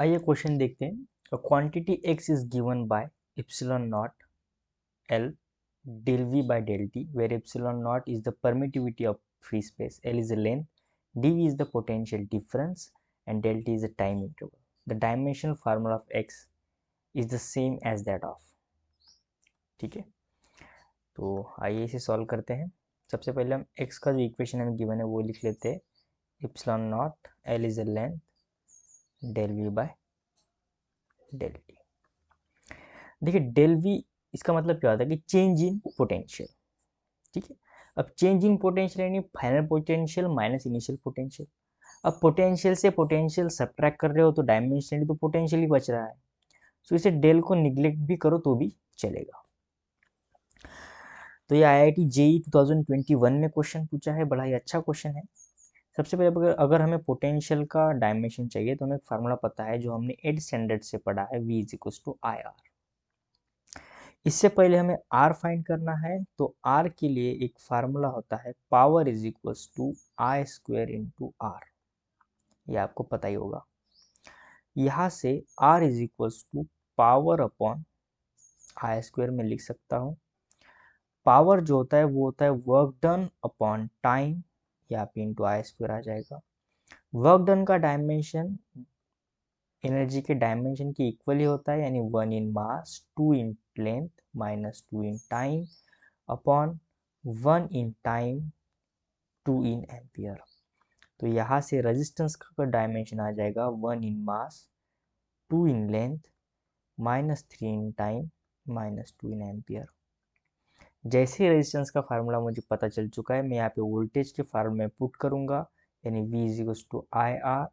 आइए क्वेश्चन देखते हैं। Quantity x is given by epsilon not L del V by del T, where epsilon naught is the permittivity of free space, L is the length, dV is the potential difference, and del T is the time interval. The dimensional formula of x is the same as that of. ठीक है, तो आइए इसे solve करते हैं। सबसे पहले हम x का जो इक्वेशन हमें गिवन है वो लिख लेते हैं। Epsilon not L is the length del V by del T। देखिए डेल वी इसका मतलब क्या होता है कि चेंज इन पोटेंशियल। ठीक है, अब चेंज इन पोटेंशियल यानी final potential minus initial potential. अब पोटेंशियल से पोटेंशियल सब्ट्रैक्ट कर रहे हो तो डायमेंशनली तो पोटेंशियल ही बच रहा है, सो इसे डेल को निग्लेक्ट भी करो तो भी चलेगा। तो ये IIT JEE 2021 में क्वेश्चन पूछा है, बड़ा ही अच्छा क्वेश्चन है। सबसे पहले अगर हमें पोटेंशियल का डायमेंशन चाहिए तो हमें एक फार्मूला पता है जो हमने 8th स्टैंडर्ड से पढ़ा है, V = IR। इससे पहले हमें R फाइंड करना है, तो R के लिए एक फार्मूला होता है पावर = I² × R, ये आपको पता ही होगा। यहाँ से R = पावर अपॉन I² में लिख सकता हूँ। पावर जो होता है वो होता है वर्क डन अपॉन टाइम, यहाँ पे इंटू I² आ जाएगा। वर्क डन का डायमेंशन एनर्जी के डायमेंशन के इक्वली होता है, यानी 1 in mass 2 in length minus 2 in time upon 1 in time 2 in ampere. तो यहाँ से रेजिस्टेंस का डायमेंशन आ जाएगा 1 in mass 2 in length minus 3 in time minus 2 in ampere. जैसे ही रेजिस्टेंस का फार्मूला मुझे पता चल चुका है, मैं यहाँ पे वोल्टेज के फार्मूले में पुट करूँगा, यानी V = IR।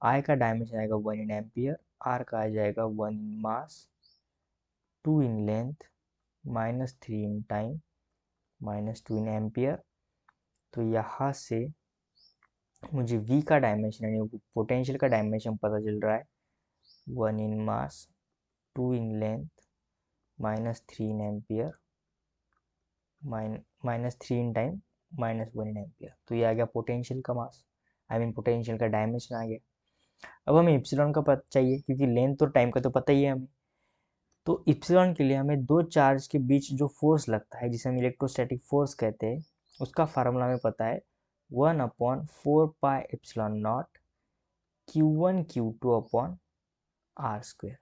I का डायमेंशन आएगा 1 इन एम्पियर, R का आ जाएगा 1 in mass 2 in length minus 3 in time minus 2 in ampere. तो यहाँ से मुझे V का डायमेंशन यानी पोटेंशियल का डायमेंशन पता चल रहा है 1 in mass 2 in length minus 3 in ampere minus 3 in time minus 1 in ampere. तो ये आ गया पोटेंशियल का मास, पोटेंशियल का डायमेंशन आ गया। अब हमें इप्सिलॉन का पता चाहिए, क्योंकि लेंथ और टाइम का तो पता ही है हमें। तो इप्सिलॉन के लिए हमें दो चार्ज के बीच जो फोर्स लगता है, जिसे हम इलेक्ट्रोस्टैटिक फोर्स कहते हैं, उसका फार्मूला हमें पता है 1/4πε0 Q1 Q2 अपॉन R²।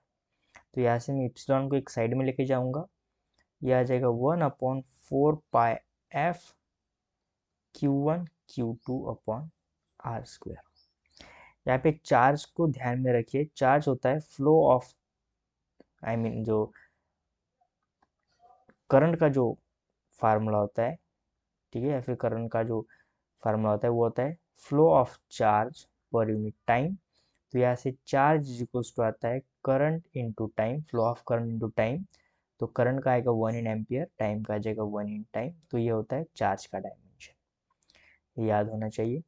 तो यहाँ से मैं इप्सिलॉन को एक साइड में लेके जाऊंगा, यह आ जाएगा 1/4πF Q1 Q2 upon R²। यहाँ पे चार्ज को ध्यान में रखिए, चार्ज होता है फ्लो ऑफ जो करंट का जो फार्मूला होता है, ठीक है, या फिर करंट का जो फार्मूला होता है वो होता है flow of charge per unit time. तो यहाँ से चार्ज इक्वल्स टू आता है current into time, flow of current into time. तो करंट का आएगा 1 इन एम्पियर, टाइम का आ जाएगा 1 इन टाइम। तो ये होता है चार्ज का डायमेंशन, याद होना चाहिए।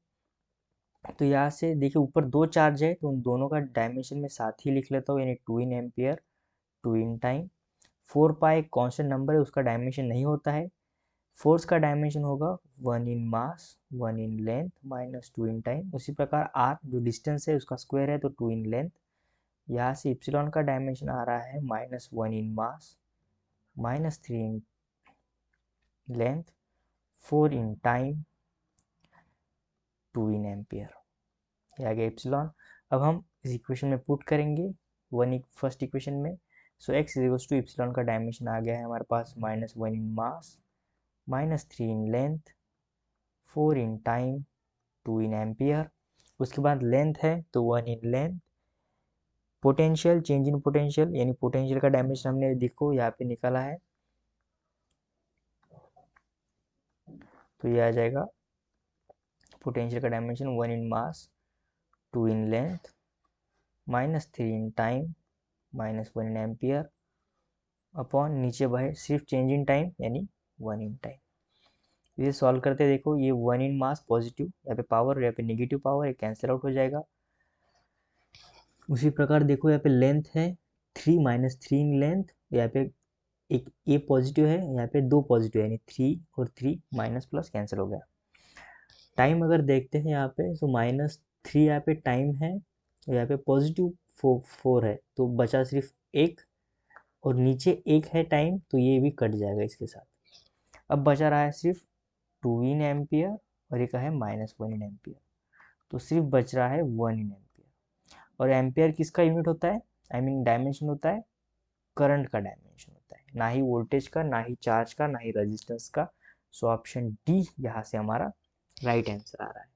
तो यहाँ से देखिए ऊपर दो चार्ज है, तो उन दोनों का डायमेंशन में साथ ही लिख लेता हूँ, यानी 2 in ampere 2 in time. 4π constant number है, उसका डायमेंशन नहीं होता है। फोर्स का डायमेंशन होगा 1 in mass 1 in length minus 2 in time. उसी प्रकार R जो डिस्टेंस है उसका स्क्वायर है, तो 2 इन लेंथ। यहाँ से इप्सिलॉन का डायमेंशन आ रहा है -1 in mass minus 3 in length 4 in time 2 in ampere. ये आ गया इप्सिलॉन। अब हम इस इक्वेशन में पुट करेंगे फर्स्ट इक्वेशन में। सो x = इप्सिलॉन का डायमेंशन आ गया है हमारे पास -1 in mass minus 3 in length 4 in time 2 in ampere. उसके बाद लेंथ है तो 1 in length. Potential change in potential, यानी पोटेंशियल का डायमेंशन हमने देखो यहाँ पे निकाला है, तो ये आ जाएगा पोटेंशियल का dimension 1 in mass 2 in length minus 3 in time minus 1 in ampere upon नीचे बाहर सिर्फ चेंज इन टाइम यानी 1 इन टाइम। इसे सॉल्व करते देखो, ये 1 इन मास पॉजिटिव, यहाँ पे पावर यहाँ पे नेगेटिव पावर, ये कैंसिल आउट हो जाएगा। उसी प्रकार देखो यहाँ पे लेंथ है 3 माइनस 3 इन लेंथ, यहाँ पे एक ए पॉजिटिव है, यहाँ पे दो पॉजिटिव है, यानी 3 और 3 माइनस प्लस कैंसिल हो गया। टाइम अगर देखते हैं यहाँ पे, तो -3 यहाँ पे टाइम है, यहाँ पे पॉजिटिव 4 है, तो बचा सिर्फ 1, और नीचे 1 है टाइम, तो ये भी कट जाएगा इसके साथ। अब बचा रहा है सिर्फ 2 इन एम्पियर और एक है -1 इन एम्पियर, तो सिर्फ बच रहा है 1 इन एम्पियर। और एम्पियर किसका यूनिट होता है, आई मीन डायमेंशन होता है, करंट का डायमेंशन होता है, ना ही वोल्टेज का, ना ही चार्ज का, ना ही रेजिस्टेंस का। सो ऑप्शन डी यहाँ से हमारा राइट आंसर आ रहा है।